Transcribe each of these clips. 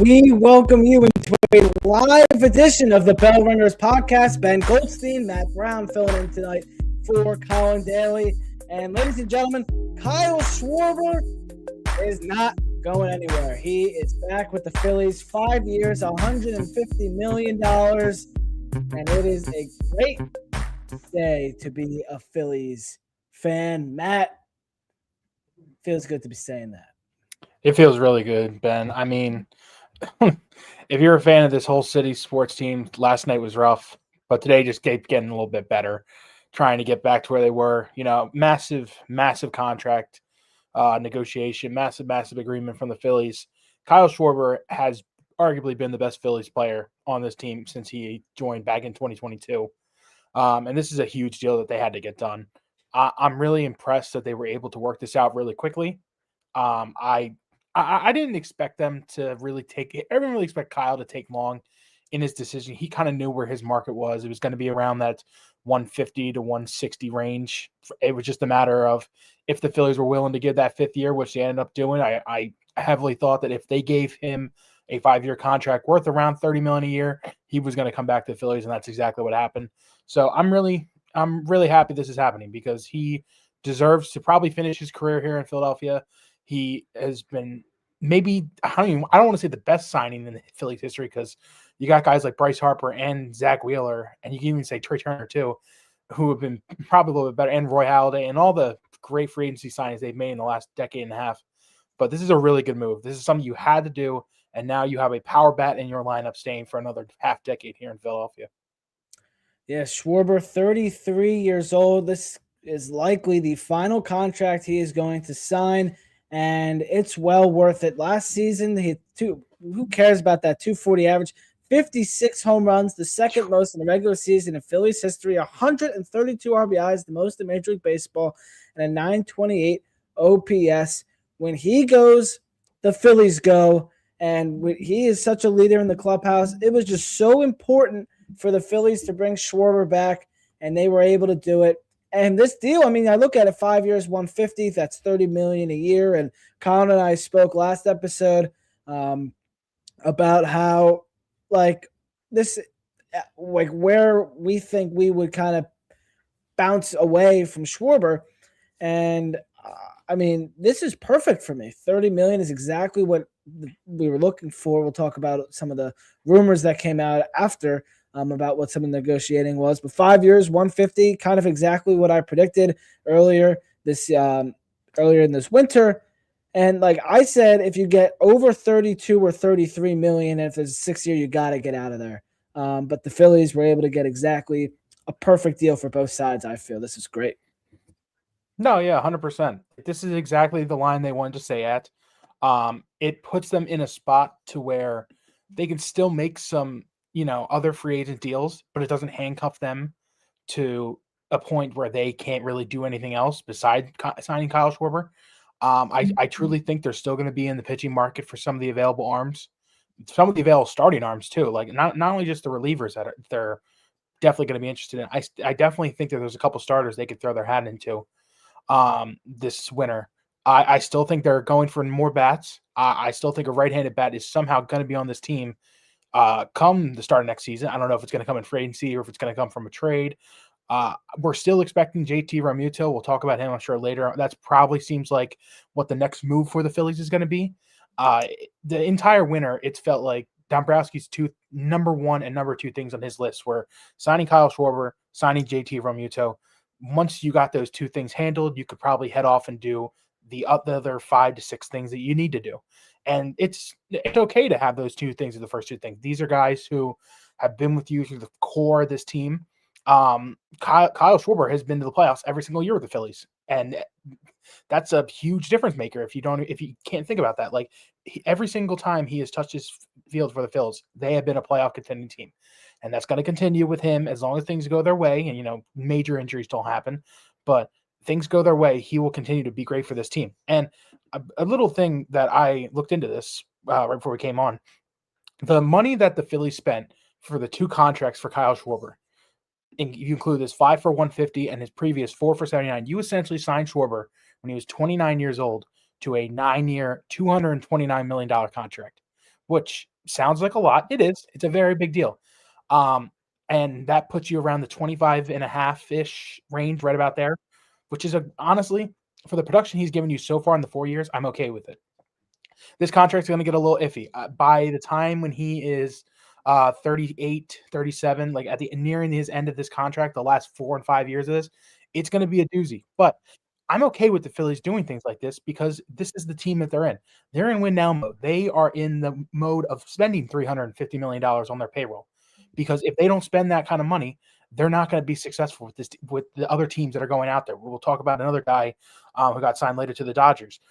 We welcome you into a live edition of the Bell Ringers podcast. Ben Goldstein, Matt Brown filling in tonight for Colin Daly. And ladies and gentlemen, Kyle Schwarber is not going anywhere. He is back with the Phillies, 5 years, $150 million. And it is a great day to be a Phillies fan. Matt, feels good to be saying that. It feels really good, Ben. I mean, if you're a fan of this whole city sports team, last night was rough, but today just kept getting a little bit better, trying to get back to where they were. You know, massive contract negotiation, massive agreement from the Phillies. Kyle Schwarber has arguably been the best Phillies player on this team since he joined back in 2022. And this is a huge deal that they had to get done. I'm really impressed that they were able to work this out really quickly. I didn't expect them to really take it. I didn't really expect Kyle to take long in his decision. He kind of knew where his market was. It was going to be around that 150 to 160 range. It was just a matter of if the Phillies were willing to give that fifth year, which they ended up doing. I heavily thought that if they gave him a 5-year contract worth around $30 million a year, he was going to come back to the Phillies, and that's exactly what happened. So I'm really happy this is happening because he deserves to probably finish his career here in Philadelphia. He has been maybe, I don't want to say the best signing in the Phillies history because you got guys like Bryce Harper and Zach Wheeler, and you can even say Trey Turner too, who have been probably a little bit better, and Roy Halladay and all the great free agency signings they've made in the last decade and a half. But this is a really good move. This is something you had to do, and now you have a power bat in your lineup staying for another half decade here in Philadelphia. Yeah, Schwarber, 33 years old. This is likely the final contract he is going to sign, and it's well worth it. Last season, he hit who cares about that 240 average? 56 home runs, the second most in the regular season in Phillies history, 132 RBIs, the most in Major League Baseball, and a 928 OPS. When he goes, the Phillies go, and he is such a leader in the clubhouse. It was just so important for the Phillies to bring Schwarber back, and they were able to do it. And this deal, I mean, I look at it, 5 years, 150, that's $30 million a year. And Colin and I spoke last episode about how, like, this, like, where we think we would kind of bounce away from Schwarber. And I mean, this is perfect for me. $30 million is exactly what we were looking for. We'll talk about some of the rumors that came out after about what some of the negotiating was. But 5 years, 150, kind of exactly what I predicted earlier in this winter. And like I said, if you get over 32 or 33 million, if there's a 6-year, you got to get out of there. But the Phillies were able to get exactly a perfect deal for both sides. I feel this is great. No, yeah, 100%. This is exactly the line they wanted to stay at. It puts them in a spot to where they can still make some, other free agent deals, but it doesn't handcuff them to a point where they can't really do anything else besides signing Kyle Schwarber. I truly think they're still going to be in the pitching market for some of the available arms, some of the available starting arms too. Like not only just the relievers that they're definitely going to be interested in. I definitely think that there's a couple starters they could throw their hat into this winter. I still think they're going for more bats. I still think a right-handed bat is somehow going to be on this team come the start of next season. I don't know if it's going to come in free agency or if it's going to come from a trade. We're still expecting JT Realmuto. We'll talk about him, I'm sure, later. That's probably seems like what the next move for the Phillies is going to be. The entire winter, it's felt like Dombrowski's number one and number two things on his list were signing Kyle Schwarber, signing JT Realmuto. Once you got those two things handled, you could probably head off and do the other 5 to 6 things that you need to do. And it's okay to have those two things as the first two things. These are guys who have been with you through the core of this team. Kyle Schwarber has been to the playoffs every single year with the Phillies, and that's a huge difference maker. If you can't think about that, like every single time he has touched his field for the Phillies, they have been a playoff contending team, and that's going to continue with him as long as things go their way. And major injuries don't happen, but things go their way, he will continue to be great for this team. And a little thing that I looked into this right before we came on, the money that the Phillies spent for the 2 contracts for Kyle Schwarber, and you include this 5 for 150 and his previous 4 for 79, you essentially signed Schwarber when he was 29 years old to a 9-year, $229 million contract, which sounds like a lot. It is. It's a very big deal. And that puts you around the 25 and a half-ish range, right about there, which is honestly, for the production he's given you so far in the 4 years, I'm okay with it. This contract's going to get a little iffy. By the time when he is 38, 37, like at the nearing his end of this contract, the last 4 and 5 years of this, it's going to be a doozy. But I'm okay with the Phillies doing things like this because this is the team that they're in. They're in win now mode. They are in the mode of spending $350 million on their payroll. Because if they don't spend that kind of money, they're not going to be successful with the other teams that are going out there. We'll talk about another guy who got signed later to the Dodgers.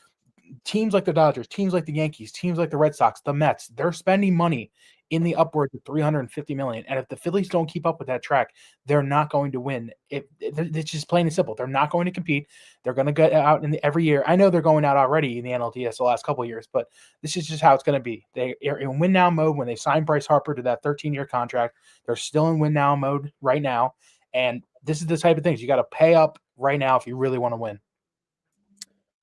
Teams like the Dodgers, teams like the Yankees, teams like the Red Sox, the Mets, they're spending money in the upwards of $350 million. And if the Phillies don't keep up with that track, they're not going to win. It's just plain and simple. They're not going to compete. They're going to get out every year. I know they're going out already in the NLDS the last couple of years, but this is just how it's going to be. They are in win now mode when they signed Bryce Harper to that 13-year contract. They're still in win now mode right now. And this is the type of things you got to pay up right now if you really want to win.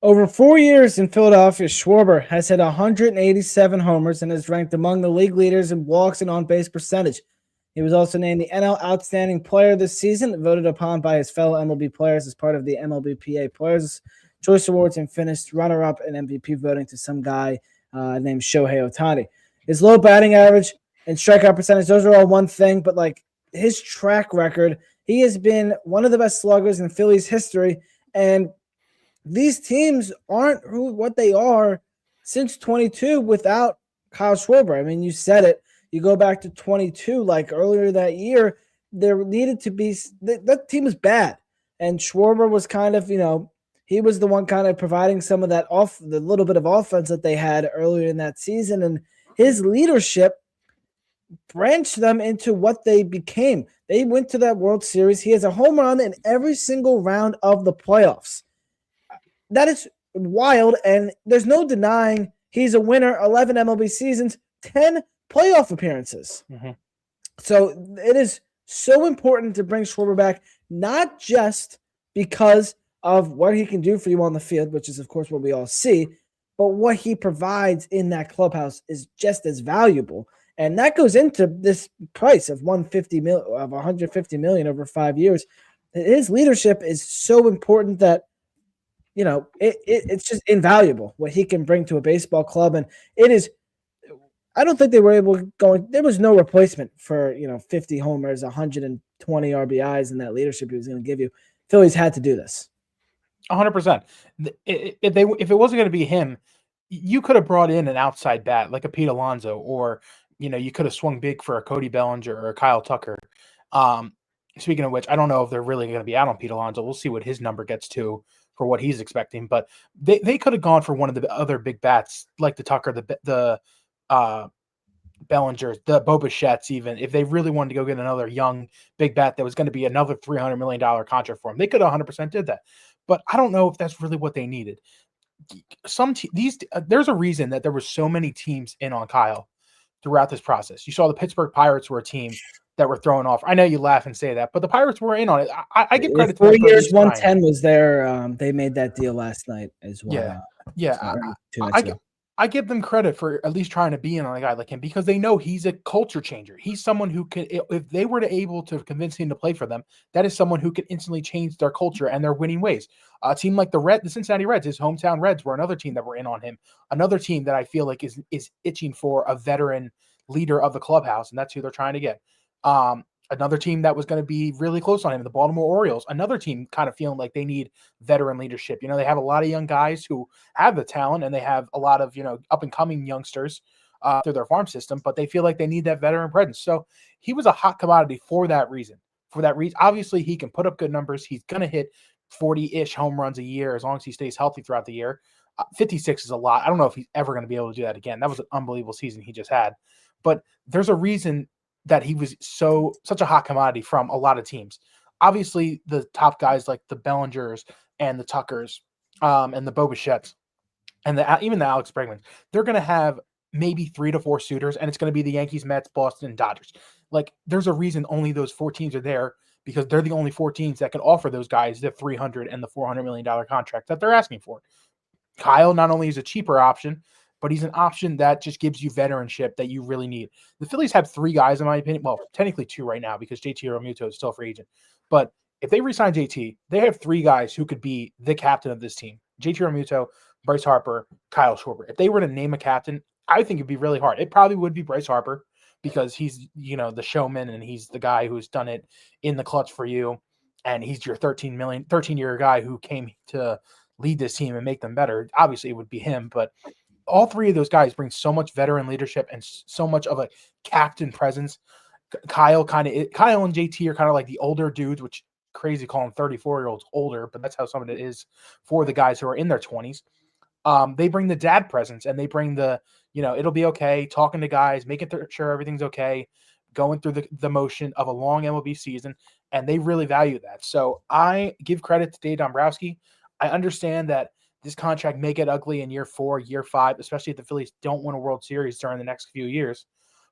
Over 4 years in Philadelphia, Schwarber has hit 187 homers and is ranked among the league leaders in walks and on-base percentage. He was also named the NL Outstanding Player this season, voted upon by his fellow MLB players as part of the MLBPA Players' Choice Awards, and finished runner-up in MVP voting to some guy named Shohei Ohtani. His low batting average and strikeout percentage, those are all one thing, but like his track record, he has been one of the best sluggers in Phillies history, and these teams aren't what they are since 22 without Kyle Schwarber. I mean, you said it. You go back to 22, like earlier that year, there needed to be that team was bad. And Schwarber was kind of, he was the one kind of providing some of that the little bit of offense that they had earlier in that season. And his leadership branched them into what they became. They went to that World Series. He has a home run in every single round of the playoffs. That is wild, and there's no denying he's a winner. 11 MLB seasons, 10 playoff appearances. Mm-hmm. So it is so important to bring Schwarber back, not just because of what he can do for you on the field, which is, of course, what we all see, but what he provides in that clubhouse is just as valuable. And that goes into this price of $150 million over 5 years. His leadership is so important that it's just invaluable what he can bring to a baseball club. And it is, I don't think they were able to go, there was no replacement for, 50 homers, 120 RBIs, and that leadership he was going to give you. Phillies had to do this. 100%. If it wasn't going to be him, you could have brought in an outside bat like a Pete Alonso, or, you could have swung big for a Cody Bellinger or a Kyle Tucker. Speaking of which, I don't know if they're really going to be out on Pete Alonso. We'll see what his number gets to for what he's expecting, but they could have gone for one of the other big bats like the Tucker, the Bellingers, the Bo Bichette's, even if they really wanted to go get another young big bat that was going to be another $300 million contract for him. They could have 100% did that, but I don't know if that's really what they needed. There's a reason that there were so many teams in on Kyle throughout this process. You saw the Pittsburgh Pirates were a team that were throwing off. I know you laugh and say that, but the Pirates were in on it. I give credit to 4 years, 110 was there. They made that deal last night as well. Yeah. I give them credit for at least trying to be in on a guy like him because they know he's a culture changer. He's someone who can, if they were able to convince him to play for them, that is someone who could instantly change their culture and their winning ways. A team like the Cincinnati Reds, his hometown Reds, were another team that were in on him. Another team that I feel like is itching for a veteran leader of the clubhouse, and that's who they're trying to get. Another team that was going to be really close on him, the Baltimore Orioles, another team kind of feeling like they need veteran leadership. They have a lot of young guys who have the talent, and they have a lot of, up and coming youngsters through their farm system, but they feel like they need that veteran presence. So he was a hot commodity for that reason. Obviously he can put up good numbers. He's going to hit 40-ish home runs a year as long as he stays healthy throughout the year. 56 is a lot. I don't know if he's ever going to be able to do that again. That was an unbelievable season he just had, but there's a reason that he was such a hot commodity from a lot of teams. Obviously, the top guys like the Bellingers and the Tuckers and the Bo Bichettes and even the Alex Bregmans, they're going to have maybe 3 to 4 suitors, and it's going to be the Yankees, Mets, Boston, and Dodgers. Like, there's a reason only those 4 teams are there because they're the only 4 teams that can offer those guys the $300 and the $400 million contract that they're asking for. Kyle not only is a cheaper option, but he's an option that just gives you veteranship that you really need. The Phillies have 3 guys, in my opinion. Well, technically 2 right now because JT Realmuto is still a free agent. But if they re-sign JT, they have 3 guys who could be the captain of this team. JT Realmuto, Bryce Harper, Kyle Schwarber. If they were to name a captain, I think it'd be really hard. It probably would be Bryce Harper because he's, the showman and he's the guy who's done it in the clutch for you. And he's your 13-year guy who came to lead this team and make them better. Obviously, it would be him, but all 3 of those guys bring so much veteran leadership and so much of a captain presence. Kyle and JT are kind of like the older dudes, which crazy calling 34-year-olds older, but that's how some of it is for the guys who are in their 20s. They bring the dad presence and they bring the, it'll be okay, talking to guys, making sure everything's okay, going through the motion of a long MLB season, and they really value that. So I give credit to Dave Dombrowski. I understand that this contract may get ugly in year 4, year 5, especially if the Phillies don't win a World Series during the next few years.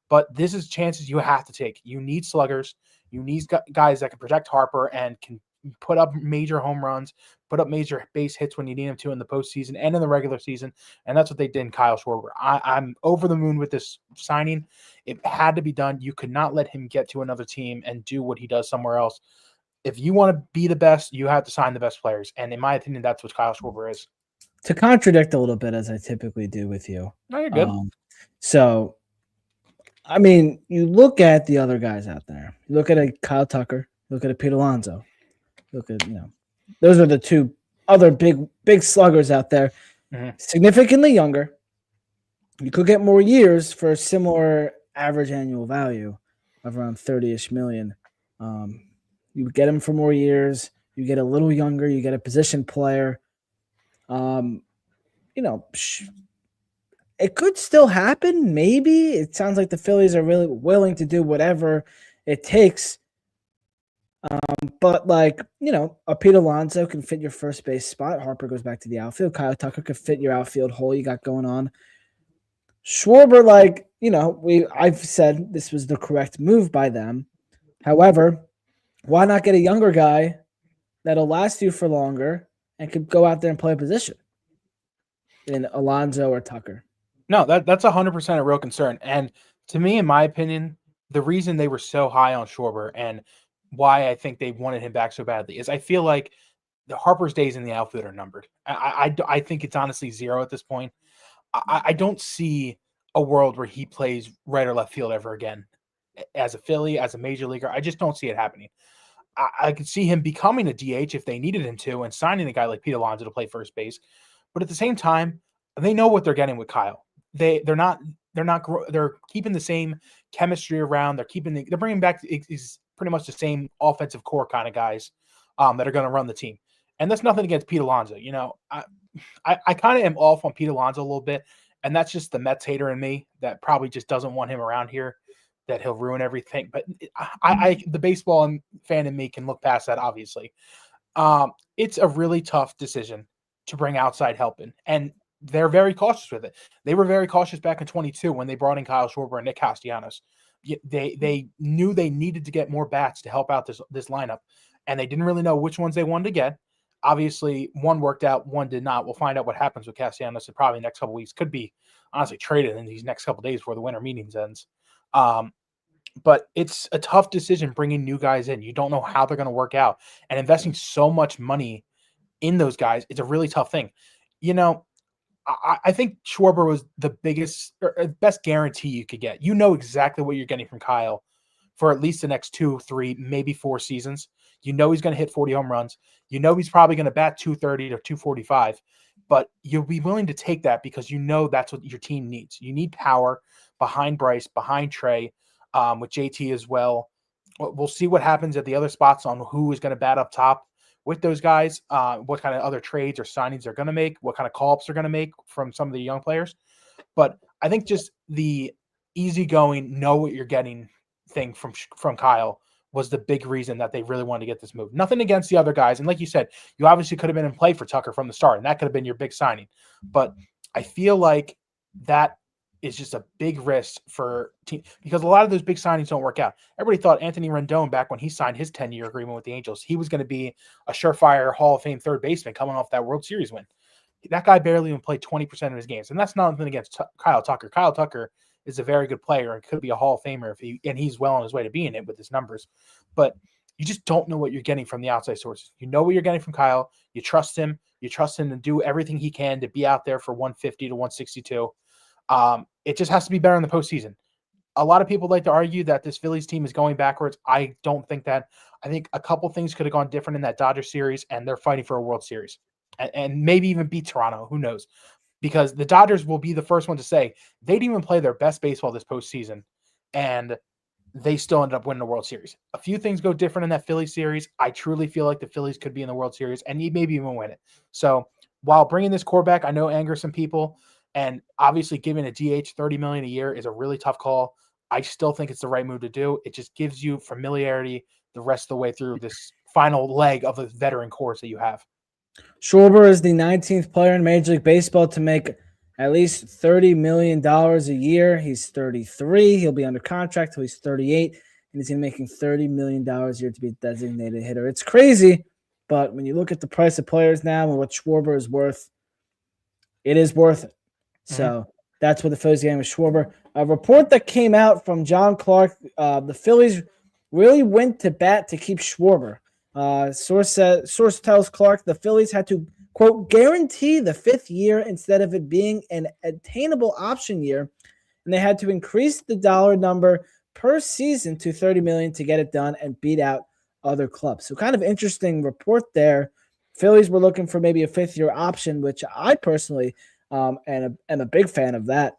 But this is chances you have to take. You need sluggers. You need guys that can protect Harper and can put up major home runs, put up major base hits when you need them to in the postseason and in the regular season. And that's what they did in Kyle Schwarber. I'm over the moon with this signing. It had to be done. You could not let him get to another team and do what he does somewhere else. If you want to be the best, you have to sign the best players. And in my opinion, that's what Kyle Schwarber is. To contradict a little bit, as I typically do with you. No, you're good. So, I mean, you look at the other guys out there. You look at a Kyle Tucker. Look at a Pete Alonso. Look at, those are the 2 other big sluggers out there. Mm-hmm. Significantly younger. You could get more years for a similar average annual value of around 30-ish million. You would get him for more years. You get a little younger. You get a position player. It could still happen. Maybe it sounds like the Phillies are really willing to do whatever it takes. But a Pete Alonso can fit your first base spot. Harper goes back to the outfield. Kyle Tucker could fit your outfield hole you got going on. Schwarber, I've said this was the correct move by them. However, why not get a younger guy that'll last you for longer and could go out there and play a position in Alonso or Tucker? No, that's 100% a real concern. And to me, in my opinion, the reason they were so high on Schwarber and why I think they wanted him back so badly is I feel like the Harper's days in the outfield are numbered. I think it's honestly 0 at this point. I don't see a world where he plays right or left field ever again as a Philly, as a major leaguer. I just don't see it happening. I could see him becoming a DH if they needed him to and signing a guy like Pete Alonso to play first base. But at the same time, they know what they're getting with Kyle. They're keeping the same chemistry around. They're bringing back is pretty much the same offensive core kind of guys that are going to run the team. And that's nothing against Pete Alonso. I kind of am off on Pete Alonso a little bit, and that's just the Mets hater in me that probably just doesn't want him around here, that he'll ruin everything. But the baseball fan in me can look past that, obviously. It's a really tough decision to bring outside help in, and they're very cautious with it. They were very cautious back in 22 when they brought in Kyle Schwarber and Nick Castellanos. They knew they needed to get more bats to help out this lineup, and they didn't really know which ones they wanted to get. Obviously, one worked out, one did not. We'll find out what happens with Castellanos in probably the next couple of weeks. Could be honestly traded in these next couple of days before the winter meetings ends. But it's a tough decision bringing new guys in. You don't know how they're going to work out, and investing so much money in those guys, it's a really tough thing. I think Schwarber was the biggest or best guarantee you could get. You know exactly what you're getting from Kyle for at least the next 2, 3, maybe 4 seasons. You know he's going to hit 40 home runs. You know he's probably going to bat 230 to 245. But you'll be willing to take that because you know that's what your team needs. You need power behind Bryce, behind Trey, with JT as well. We'll see what happens at the other spots on who is going to bat up top with those guys, what kind of other trades or signings they're going to make, what kind of call-ups they're going to make from some of the young players. But I think just the easygoing, know what you're getting thing from Kyle was the big reason that they really wanted to get this move. Nothing against the other guys. And like you said, you obviously could have been in play for Tucker from the start, and that could have been your big signing. But I feel like that is just a big risk for team because a lot of those big signings don't work out. Everybody thought Anthony Rendon back when he signed his 10-year agreement with the Angels, he was going to be a surefire Hall of Fame third baseman coming off that World Series win. That guy barely even played 20% of his games, and that's nothing against Kyle Tucker. Kyle Tucker is a very good player and could be a Hall of Famer and he's well on his way to being it with his numbers. But you just don't know what you're getting from the outside sources. You know what you're getting from Kyle. You trust him. You trust him to do everything he can to be out there for 150 to 162. It just has to be better in the postseason. A lot of people like to argue that this Phillies team is going backwards. I don't think that. I think a couple things could have gone different in that Dodgers series, and they're fighting for a World Series and maybe even beat Toronto. Who knows? Because the Dodgers will be the first one to say they didn't even play their best baseball this postseason, and they still ended up winning the World Series. A few things go different in that Phillies series. I truly feel like the Phillies could be in the World Series and maybe even win it. So while bringing this core back, I know angers some people, and obviously giving a DH $30 million a year is a really tough call. I still think it's the right move to do. It just gives you familiarity the rest of the way through this final leg of the veteran course that you have. Schwarber is the 19th player in Major League Baseball to make at least $30 million a year. He's 33. He'll be under contract till he's 38, and he's going to be making $30 million a year to be a designated hitter. It's crazy, but when you look at the price of players now and what Schwarber is worth, it is worth it. So that's what the Phillies getting with Schwarber. A report that came out from John Clark, the Phillies really went to bat to keep Schwarber. Source tells Clark the Phillies had to, quote, guarantee the 5th year instead of it being an attainable option year, and they had to increase the dollar number per season to $30 million to get it done and beat out other clubs. So kind of interesting report there. Phillies were looking for maybe a 5th-year option, which I personally am a big fan of that.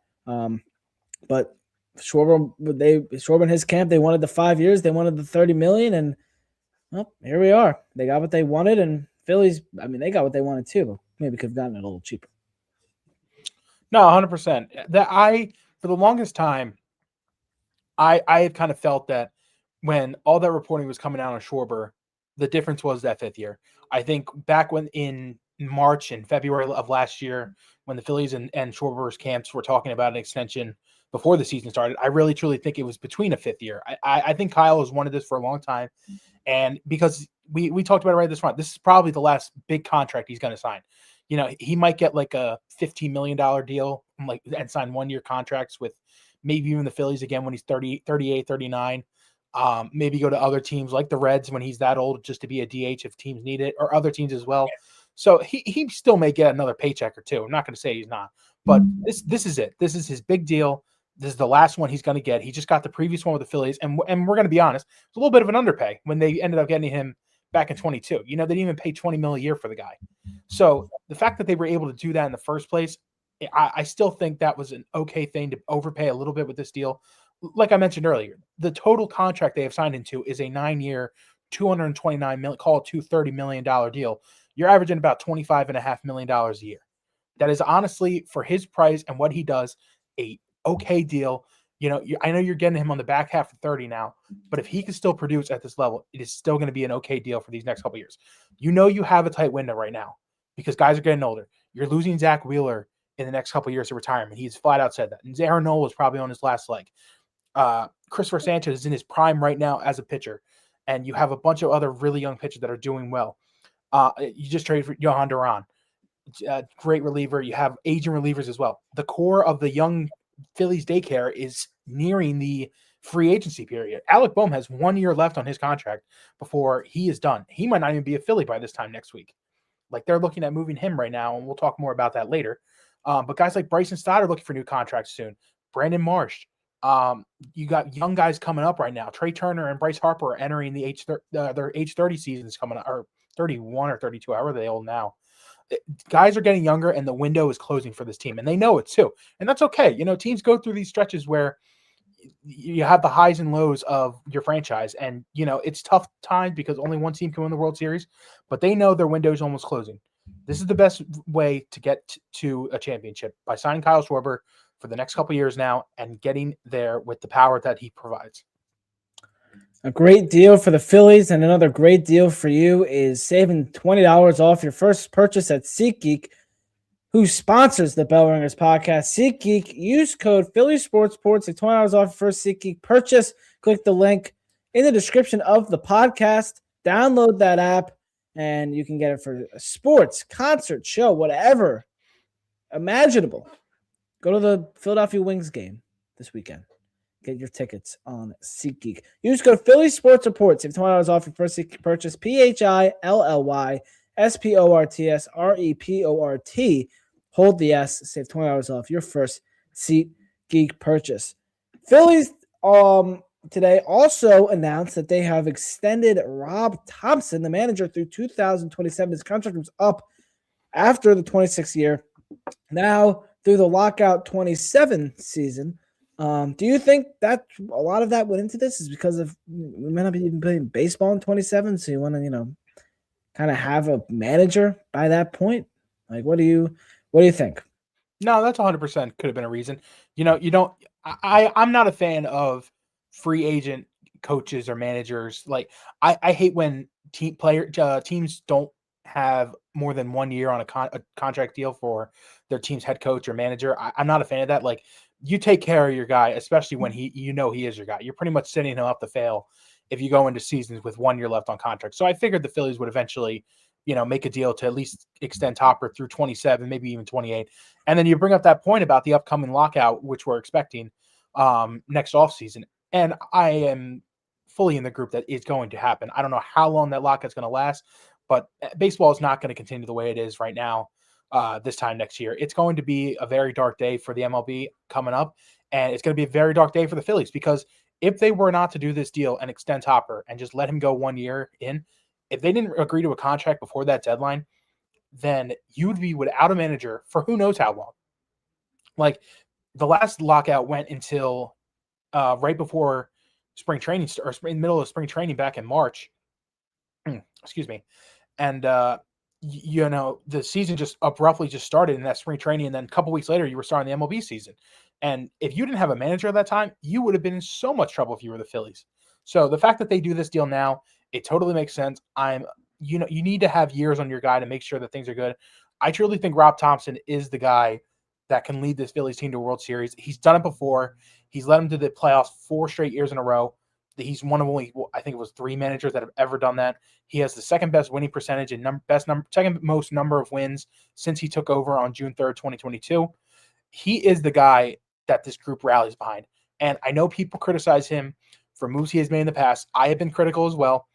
But Schwarber and his camp, they wanted the 5 years, they wanted the $30 million, and well, here we are. They got what they wanted, and Phillies, I mean, they got what they wanted too, but maybe could have gotten it a little cheaper. No, 100%. For the longest time, I had kind of felt that when all that reporting was coming out on Schwarber, the difference was that 5th year. I think back when in March and February of last year, when the Phillies and Schwarber's camps were talking about an extension before the season started, I really truly think it was between a 5th year. I think Kyle has wanted this for a long time. And because we talked about it right at this front, this is probably the last big contract he's going to sign. You know, he might get like a $15 million deal and sign 1-year contracts with maybe even the Phillies again when he's 30, 38, 39. Maybe go to other teams like the Reds when he's that old just to be a DH if teams need it, or other teams as well. So he still may get another paycheck or two. I'm not going to say he's not, but this is it. This is his big deal. This is the last one he's going to get. He just got the previous one with the Phillies, and we're going to be honest, it's a little bit of an underpay when they ended up getting him back in 22. You know, they didn't even pay $20 million a year for the guy. So the fact that they were able to do that in the first place, I still think that was an okay thing to overpay a little bit with this deal. Like I mentioned earlier, the total contract they have signed into is a 9-year, $229 million, call it $230 million deal. You're averaging about $25.5 million a year. That is honestly, for his price and what he does, a okay deal. You know, I know you're getting him on the back half of 30 now, but if he can still produce at this level, it is still going to be an okay deal for these next couple of years. You know, you have a tight window right now because guys are getting older. You're losing Zach Wheeler in the next couple of years to retirement. He's flat out said that. And Aaron Nola is probably on his last leg. Christopher Sanchez is in his prime right now as a pitcher, and you have a bunch of other really young pitchers that are doing well. You just traded for Johan Duran, great reliever. You have aging relievers as well. The core of the young Phillies daycare is nearing the free agency period. Alec Boehm has 1 year left on his contract before he is done. He might not even be a Philly by this time next week. Like, they're looking at moving him right now, and we'll talk more about that later. But guys like Bryson Stott are looking for new contracts soon. Brandon Marsh. You got young guys coming up right now. Trey Turner and Bryce Harper are entering their age 30 seasons coming up, or 31 or 32, however they old now. Guys are getting younger, and the window is closing for this team, and they know it too. And that's okay. You know, teams go through these stretches where you have the highs and lows of your franchise, and you know it's tough times because only one team can win the World Series, but they know their window is almost closing. This is the best way to get to a championship, by signing Kyle Schwarber for the next couple of years now and getting there with the power that he provides. A great deal for the Phillies, and another great deal for you is saving $20 off your first purchase at SeatGeek, who sponsors the Bell Ringers podcast. SeatGeek, use code PhillySportsPorts to $20 off your first SeatGeek purchase. Click the link in the description of the podcast. Download that app, and you can get it for a sports, concert, show, whatever imaginable. Go to the Philadelphia Wings game this weekend. Get your tickets on SeatGeek. Use code Philly Sports Report. Save $20 off your first SeatGeek purchase. PHILLYSPORTSREPORT. Hold the S. Save $20 off your first SeatGeek purchase. Phillies today also announced that they have extended Rob Thomson, the manager, through 2027. His contract was up after the 26th year. Now through the lockout 27 season. Do you think that a lot of that went into this is because of we might not be even playing baseball in 27, so you want to kind of have a manager by that point? Like, what do you think? No, that's 100% could have been a reason. You don't. I'm not a fan of free agent coaches or managers. Like, I hate when teams don't have more than 1 year on a contract deal for their team's head coach or manager. I'm not a fan of that. Like, you take care of your guy, especially when he is your guy. You're pretty much setting him up to fail if you go into seasons with 1 year left on contract. So I figured the Phillies would eventually, make a deal to at least extend Topper through 27, maybe even 28. And then you bring up that point about the upcoming lockout, which we're expecting next offseason. And I am fully in the group that is going to happen. I don't know how long that lockout's going to last, but baseball is not going to continue the way it is right now this time next year. It's going to be a very dark day for the MLB coming up, and it's going to be a very dark day for the Phillies because if they were not to do this deal and extend Topper and just let him go 1 year in, if they didn't agree to a contract before that deadline, then you'd be without a manager for who knows how long. Like, the last lockout went until right before spring training or in the middle of spring training back in March. Excuse me. And the season just abruptly just started in that spring training, and then a couple weeks later you were starting the MLB season. And if you didn't have a manager at that time, you would have been in so much trouble if you were the Phillies. So the fact that they do this deal now, it totally makes sense. You need to have years on your guy to make sure that things are good. I truly think Rob Thomson is the guy that can lead this Phillies team to a World Series. He's done it before. He's led them to the playoffs 4 straight years in a row. He's one of only, I think it was 3 managers that have ever done that. He has the second best winning percentage and second most number of wins since he took over on June 3rd, 2022. He is the guy that this group rallies behind. And I know people criticize him for moves he has made in the past. I have been critical as well.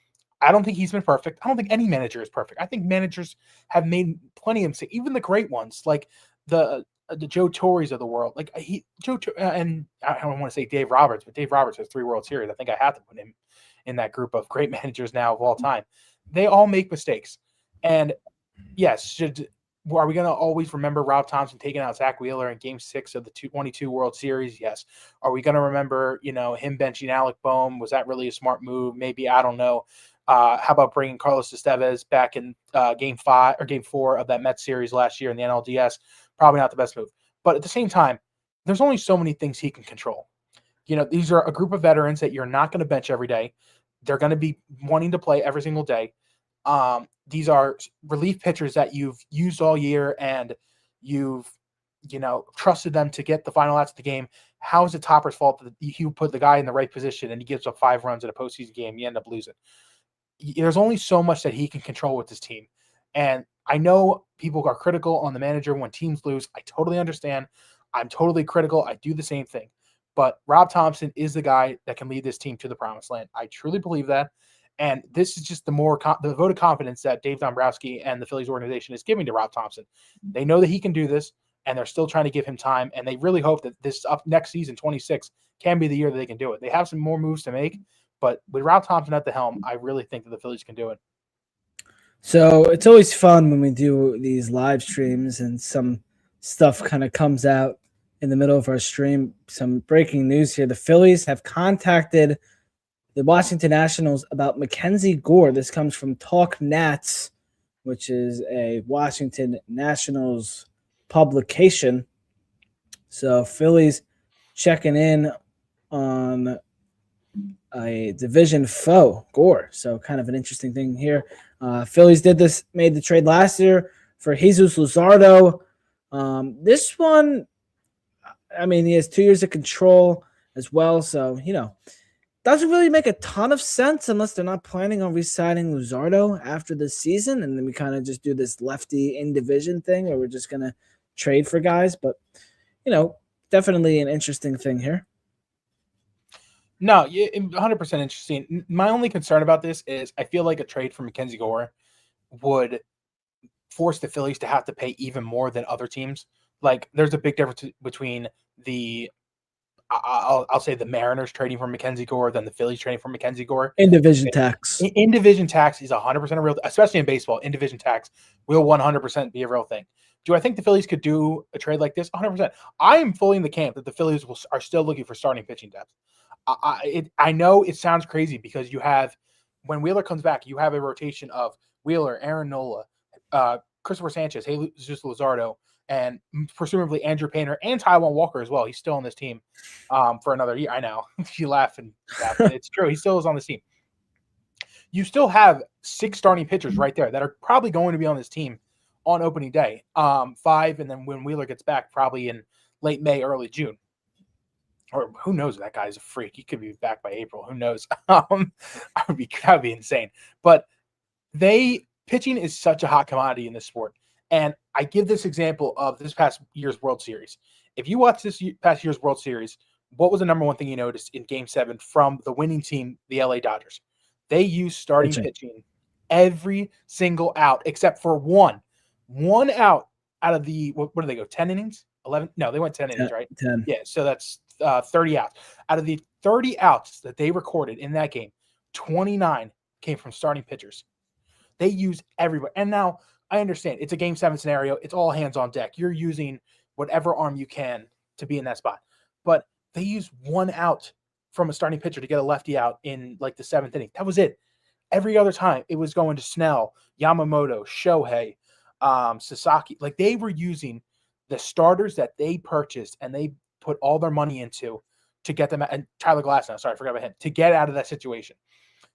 I don't think he's been perfect. I don't think any manager is perfect. I think managers have made plenty of mistakes, even the great ones, like the Joe Torres of the world. Like and I don't want to say Dave Roberts, but Dave Roberts has 3 World Series. I think I have to put him in that group of great managers now of all time. They all make mistakes. And yes, are we going to always remember Rob Thomson taking out Zach Wheeler in Game 6 of the 22 World Series? Yes. Are we going to remember, him benching Alec Boehm? Was that really a smart move? Maybe, I don't know. How about bringing Carlos Estevez back in Game 5 or Game 4 of that Mets series last year in the NLDS? Probably not the best move. But at the same time, there's only so many things he can control. These are a group of veterans that you're not going to bench every day. They're going to be wanting to play every single day. These are relief pitchers that you've used all year and you've, trusted them to get the final outs of the game. How is it Topper's fault that you put the guy in the right position and he gives up 5 runs in a postseason game? You end up losing. There's only so much that he can control with this team. And I know people are critical on the manager when teams lose. I totally understand. I'm totally critical. I do the same thing. But Rob Thomson is the guy that can lead this team to the promised land. I truly believe that. And this is just the vote of confidence that Dave Dombrowski and the Phillies organization is giving to Rob Thomson. They know that he can do this, and they're still trying to give him time. And they really hope that this up next season, 26, can be the year that they can do it. They have some more moves to make, but with Rob Thomson at the helm, I really think that the Phillies can do it. So it's always fun when we do these live streams and some stuff kind of comes out in the middle of our stream. Some breaking news here. The Phillies have contacted the Washington Nationals about Mackenzie Gore. This comes from Talk Nats, which is a Washington Nationals publication. So Phillies checking in on a division foe, Gore. So kind of an interesting thing here. Phillies made the trade last year for Jesus Luzardo. This one, I mean, he has 2 years of control as well. So, doesn't really make a ton of sense unless they're not planning on re-signing Luzardo after the season. And then we kind of just do this lefty in division thing where we're just going to trade for guys, but definitely an interesting thing here. No, 100% interesting. My only concern about this is I feel like a trade for Mackenzie Gore would force the Phillies to have to pay even more than other teams. Like, there's a big difference between I'll say the Mariners trading for Mackenzie Gore than the Phillies trading for Mackenzie Gore. In division tax. In division tax is 100% a real, especially in baseball. In division tax will 100% be a real thing. Do I think the Phillies could do a trade like this? 100%. I am fully in the camp that the Phillies are still looking for starting pitching depth. I know it sounds crazy because when Wheeler comes back, you have a rotation of Wheeler, Aaron Nola, Christopher Sanchez, Jesus Luzardo, and presumably Andrew Painter and Taijuan Walker as well. He's still on this team for another year. I know you laugh and laugh, but it's true. He still is on this team. You still have 6 starting pitchers right there that are probably going to be on this team on opening day. 5, and then when Wheeler gets back, probably in late May, early June. Or who knows? That guy's a freak. He could be back by April. Who knows? That would be insane. But pitching is such a hot commodity in this sport. And I give this example of this past year's World Series. If you watch this past year's World Series, what was the number one thing you noticed in Game 7 from the winning team, the LA Dodgers? They used starting pitching every single out except for one out of the, what did they go, 10 innings? 11? No, they went 10 innings, right? 10. Yeah, so that's 30 outs. Out of the 30 outs that they recorded in that game, 29 came from starting pitchers. They use everybody. And now I understand it's a Game 7 scenario. It's all hands on deck. You're using whatever arm you can to be in that spot. But they used 1 out from a starting pitcher to get a lefty out in like the 7th inning. That was it. Every other time it was going to Snell, Yamamoto, Shohei, Sasaki. Like, they were using the starters that they purchased and they put all their money into to get them, and Tyler Glasnow, sorry, I forgot about him, to get out of that situation.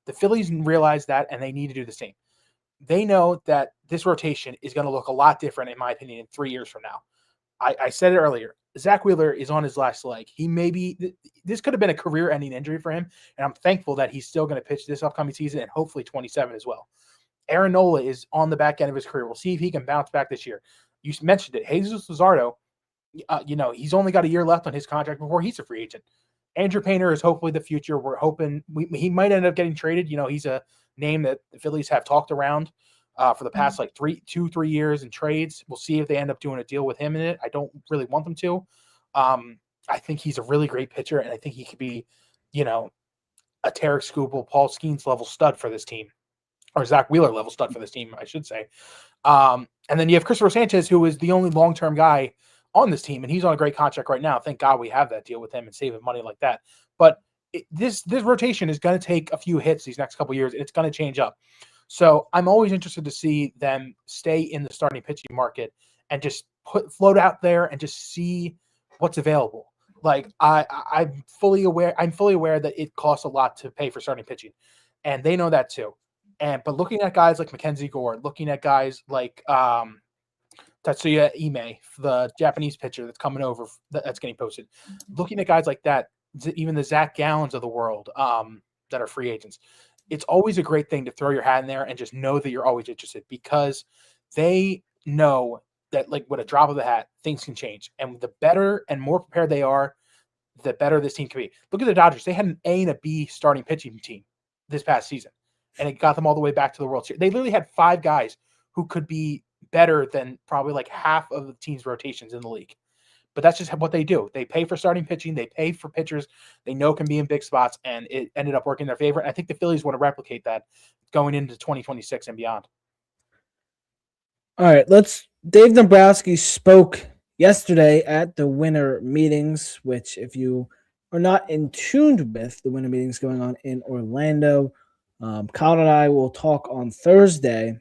The Phillies realized that, and they need to do the same. They know that this rotation is going to look a lot different, in my opinion, in 3 years from now. I said it earlier. Zach Wheeler is on his last leg. This could have been a career-ending injury for him, and I'm thankful that he's still going to pitch this upcoming season and hopefully 27 as well. Aaron Nola is on the back end of his career. We'll see if he can bounce back this year. You mentioned it. Jesus Luzardo, he's only got a year left on his contract before he's a free agent. Andrew Painter is hopefully the future. We're hoping he might end up getting traded. He's a name that the Phillies have talked around for the past 3 years in trades. We'll see if they end up doing a deal with him in it. I don't really want them to. I think he's a really great pitcher, and I think he could be, a Tarek Skubal, Paul Skeens level stud for this team, or Zach Wheeler level stud for this team, I should say. And then you have Christopher Sanchez, who is the only long-term guy on this team, and he's on a great contract right now. Thank God we have that deal with him and saving money like that. But this rotation is going to take a few hits these next couple of years, and it's going to change up. So I'm always interested to see them stay in the starting pitching market and just float out there and just see what's available. Like, I'm fully aware that it costs a lot to pay for starting pitching, and they know that too. But looking at guys like Mackenzie Gore, looking at guys like Tatsuya Ime, the Japanese pitcher that's coming over, that's getting posted, looking at guys like that, even the Zach Gallons of the world that are free agents, it's always a great thing to throw your hat in there and just know that you're always interested, because they know that, like, with a drop of the hat, things can change. And the better and more prepared they are, the better this team can be. Look at the Dodgers. They had an A and a B starting pitching team this past season, and it got them all the way back to the World Series. They literally had 5 guys who could be better than probably like half of the team's rotations in the league. But that's just what they do. They pay for starting pitching. They pay for pitchers they know can be in big spots, and it ended up working in their favor. And I think the Phillies want to replicate that going into 2026 and beyond. All right, Dave Dombrowski spoke yesterday at the winter meetings, which, if you are not in tune with the winter meetings going on in Orlando, Colin and I will talk on Thursday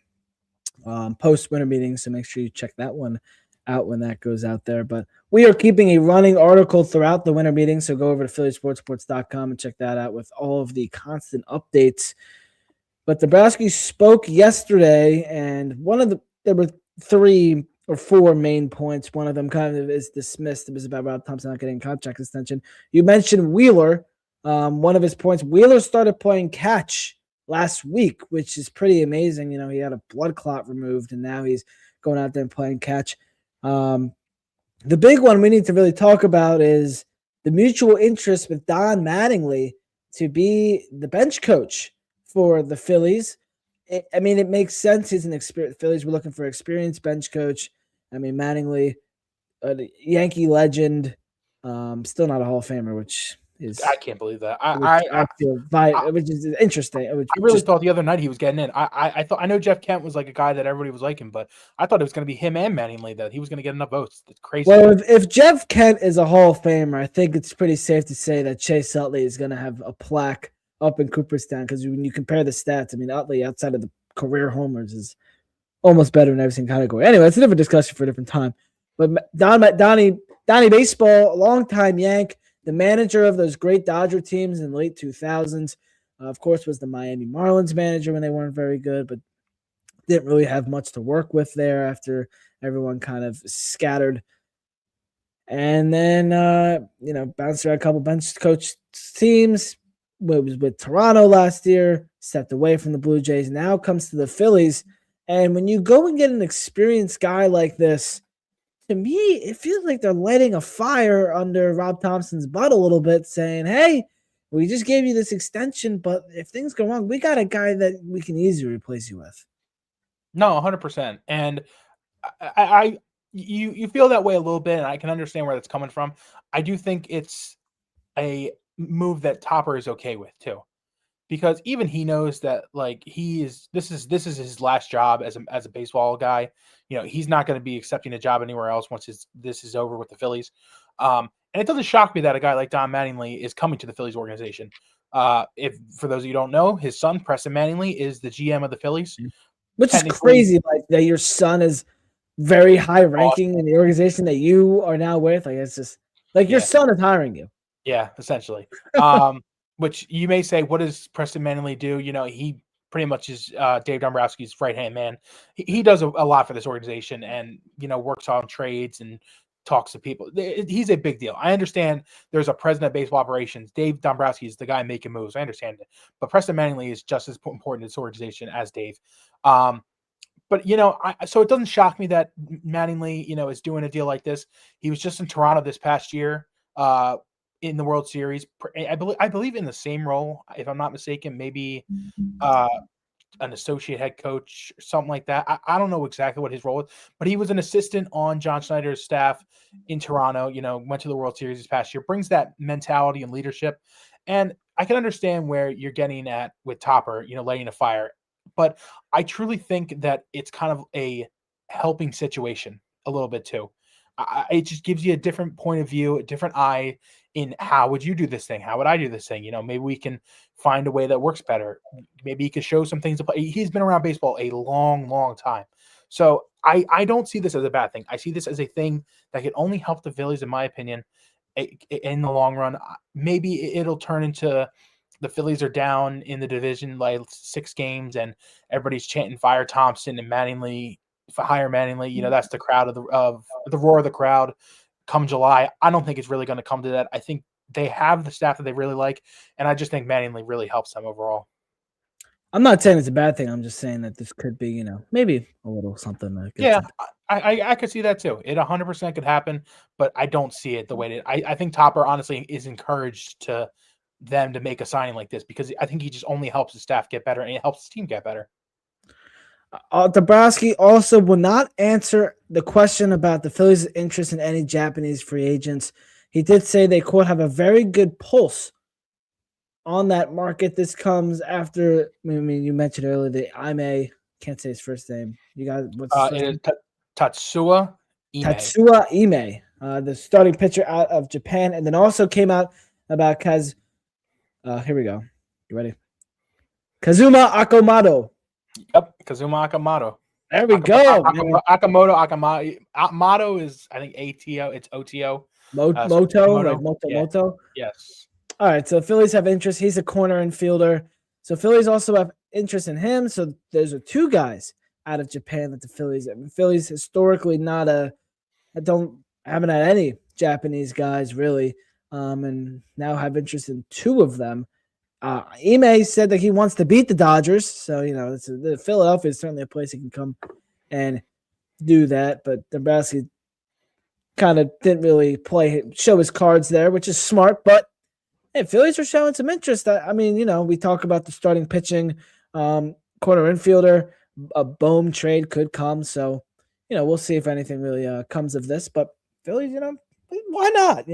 post winter meetings, so make sure you check that one out when that goes out there. But we are keeping a running article throughout the winter meeting, so go over to phillysportsports.com and check that out with all of the constant updates. But Dombrowski spoke yesterday, and there were 3 or 4 main points. One of them kind of is dismissed. It was about Rob Thomson not getting contract extension. You mentioned Wheeler. One of his points, Wheeler started playing catch last week, which is pretty amazing. He had a blood clot removed, and now he's going out there and playing catch. the big one we need to really talk about is the mutual interest with Don Mattingly to be the bench coach for the Phillies. I mean, it makes sense. He's an experienced. Phillies were looking for an experienced bench coach. I mean, Mattingly, a Yankee legend, still not a Hall of Famer, which I is can't believe that. which I feel which is interesting. Which I really just thought the other night he was getting in. I thought I know Jeff Kent was like a guy that everybody was liking, but I thought it was going to be him and Mattingly that he was going to get enough votes. That's crazy. well, if Jeff Kent is a Hall of Famer, I think it's pretty safe to say that Chase Utley is going to have a plaque up in Cooperstown because when you compare the stats, I mean, Utley outside of the career homers is almost better in every single category. Anyway, it's a different discussion for a different time. But Donnie Baseball, a longtime Yank, the manager of those great Dodger teams in the late 2000s, of course, was the Miami Marlins manager when they weren't very good, but didn't really have much to work with there after everyone kind of scattered. And then, bounced around a couple bench coach teams. It was with Toronto last year, stepped away from the Blue Jays, now comes to the Phillies. And when you go and get an experienced guy like this, to me, it feels like they're lighting a fire under Rob Thompson's butt a little bit, saying, hey, we just gave you this extension, but if things go wrong, we got a guy that we can easily replace you with. No, 100%. And you feel that way a little bit, and I can understand where that's coming from. I do think it's a move that Topper is okay with too, because even he knows that like this is his last job as a baseball guy. He's not going to be accepting a job anywhere else once this is over with the Phillies. And it doesn't shock me that a guy like Don Mattingly is coming to the Phillies organization. If for those of you who don't know, his son Preston Mattingly is the GM of the Phillies, which is crazy. Like that, your son is very high ranking in the organization that you are now with. Like it's just like your son is hiring you. Yeah, essentially. Which you may say, what does Preston Mattingly do? He pretty much is Dave Dombrowski's right-hand man. He does a lot for this organization and, works on trades and talks to people. He's a big deal. I understand there's a president of baseball operations. Dave Dombrowski is the guy making moves. I understand it. But Preston Mattingly is just as important to this organization as Dave. But, so it doesn't shock me that Mattingly, is doing a deal like this. He was just in Toronto this past year. In the World Series, I believe in the same role, if I'm not mistaken, maybe an associate head coach, something like that. I don't know exactly what his role was, but he was an assistant on John Schneider's staff in Toronto, went to the World Series this past year, brings that mentality and leadership. And I can understand where you're getting at with Topper, lighting a fire. But I truly think that it's kind of a helping situation a little bit too. It just gives you a different point of view, a different eye in how would you do this thing? How would I do this thing? Maybe we can find a way that works better. Maybe he could show some things to play. He's been around baseball a long, long time. So I don't see this as a bad thing. I see this as a thing that can only help the Phillies, in my opinion, in the long run. Maybe it'll turn into the Phillies are down in the division like 6 games and everybody's chanting fire Thomson and Mattingly, hire Mattingly. That's the crowd of the roar of the crowd come July. I don't think it's really going to come to that. I think they have the staff that they really like, and I just think Mattingly really helps them overall. I'm not saying it's a bad thing. I'm just saying that this could be, maybe a little something. Yeah, I could see that too. It 100% could happen, but I don't see it the way that I think Topper honestly is encouraged to them to make a signing like this because I think he just only helps the staff get better and it helps his team get better. Dombrowski also will not answer the question about the Phillies' interest in any Japanese free agents. He did say they, quote, have a very good pulse on that market. This comes after, you mentioned earlier the Ime, can't say his first name. You got what's his it name? is Tatsuya Ime. Tatsuya Ime, the starting pitcher out of Japan, and then also came out about here we go. You ready? Kazuma Akamoto. Yep, Kazuma Akamoto. There we go. Akamoto is, I think, ATO. It's OTO. Moto. Yes. All right, so Phillies have interest. He's a corner infielder. So Phillies also have interest in him. So there's 2 guys out of Japan that the Phillies historically haven't had any Japanese guys really, and now have interest in 2 of them. Ime said that he wants to beat the Dodgers, so the Philadelphia is certainly a place he can come and do that. But Dombrowski kind of didn't really show his cards there, which is smart. But hey, Phillies are showing some interest. I mean, we talk about the starting pitching, corner infielder, a Bohm trade could come. So, we'll see if anything really comes of this. But Phillies, why not?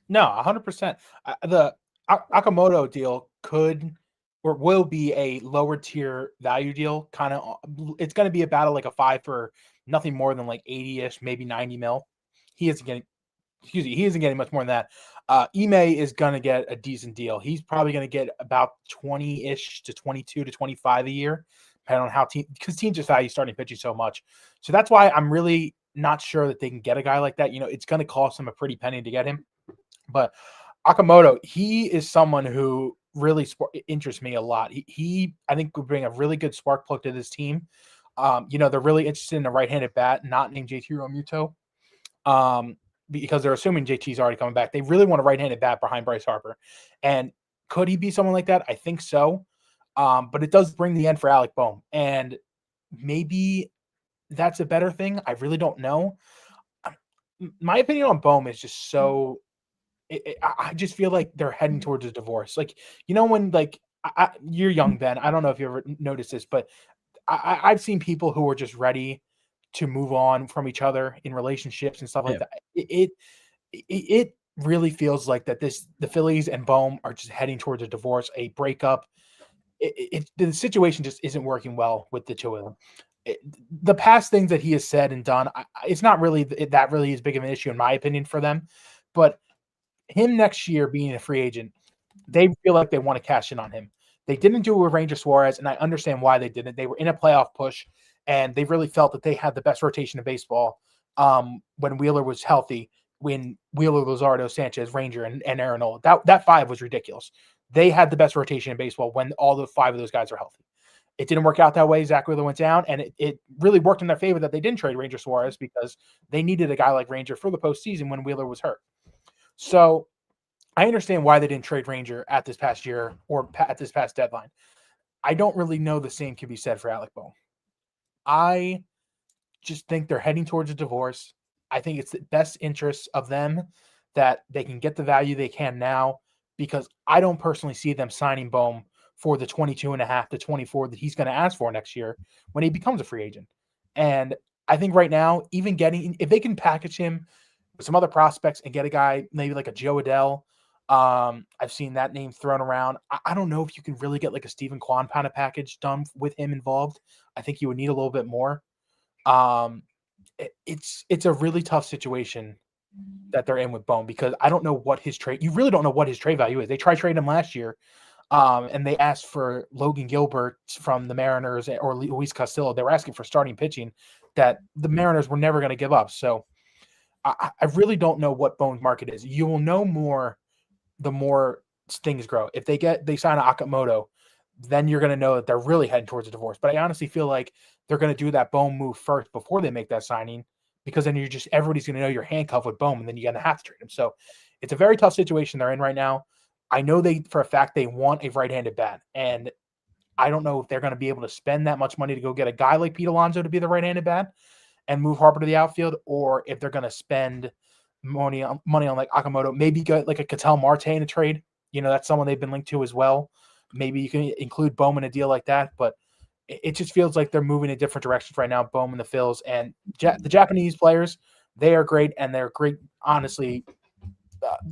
No, 100%. The Akamoto deal could or will be a lower tier value deal. Kind of, it's going to be about like a 5 for nothing more than like 80-ish, maybe 90 mil. He isn't getting much more than that. Ime is going to get a decent deal. He's probably going to get about 20-ish to 22 to 25 a year, depending on how because teams just value starting pitching so much. So that's why I'm really not sure that they can get a guy like that. It's going to cost them a pretty penny to get him. But Akamoto, he is someone who really interests me a lot. He I think would bring a really good spark plug to this team. They're really interested in a right-handed bat, not named JT Realmuto, because they're assuming JT's already coming back. They really want a right-handed bat behind Bryce Harper. And could he be someone like that? I think so. But it does bring the end for Alec Bohm. And maybe that's a better thing. I really don't know. My opinion on Bohm is just so I just feel like they're heading towards a divorce. Like, when you're young, Ben, I don't know if you ever noticed this, but I've seen people who are just ready to move on from each other in relationships and stuff like that. It really feels like that the Phillies and Bohm are just heading towards a divorce, a breakup. The situation just isn't working well with the two of them. The past things that he has said and done, it's not really that really as big of an issue in my opinion for them, but him next year being a free agent, they feel like they want to cash in on him. They didn't do it with Ranger Suarez, and I understand why they didn't. They were in a playoff push, and they really felt that they had the best rotation of baseball when Wheeler was healthy, when Wheeler, Luzardo, Sanchez, Ranger, and Aaron Nola. That 5 was ridiculous. They had the best rotation in baseball when all the 5 of those guys are healthy. It didn't work out that way. Zach Wheeler went down, and it really worked in their favor that they didn't trade Ranger Suarez because they needed a guy like Ranger for the postseason when Wheeler was hurt. So I understand why they didn't trade Ranger at this past year or at this past deadline. I don't really know the same can be said for Alec Bohm. I just think they're heading towards a divorce. I think it's the best interests of them that they can get the value they can now, because I don't personally see them signing Bohm for the 22.5 to 24 that he's going to ask for next year when he becomes a free agent. And I think right now, even if they can package him with some other prospects and get a guy maybe like a Joe Adell. I've seen that name thrown around. I don't know if you can really get like a Stephen Kwan kind of package done with him involved. I think you would need a little bit more. It's a really tough situation that they're in with Bohm, because I don't know what his trade. You really don't know what his trade value is. They tried trading him last year, and they asked for Logan Gilbert from the Mariners or Luis Castillo. They were asking for starting pitching that the Mariners were never going to give up. So I really don't know what Bohn's market is. You will know more the more things grow. If they sign an Akamoto, then you're going to know that they're really heading towards a divorce. But I honestly feel like they're going to do that Bohm move first before they make that signing, because then everybody's going to know you're handcuffed with Bohm, and then you're going to have to trade him. So it's a very tough situation they're in right now. I know for a fact they want a right-handed bat, and I don't know if they're going to be able to spend that much money to go get a guy like Pete Alonso to be the right-handed bat and move Harper to the outfield, or if they're going to spend money on like Akamoto, maybe get like a Ketel Marte in a trade. That's someone they've been linked to as well. Maybe you can include Bohm in a deal like that, but it just feels like they're moving in different directions right now, Bohm and the Phils. And the Japanese players, they are great, and they're great. Honestly,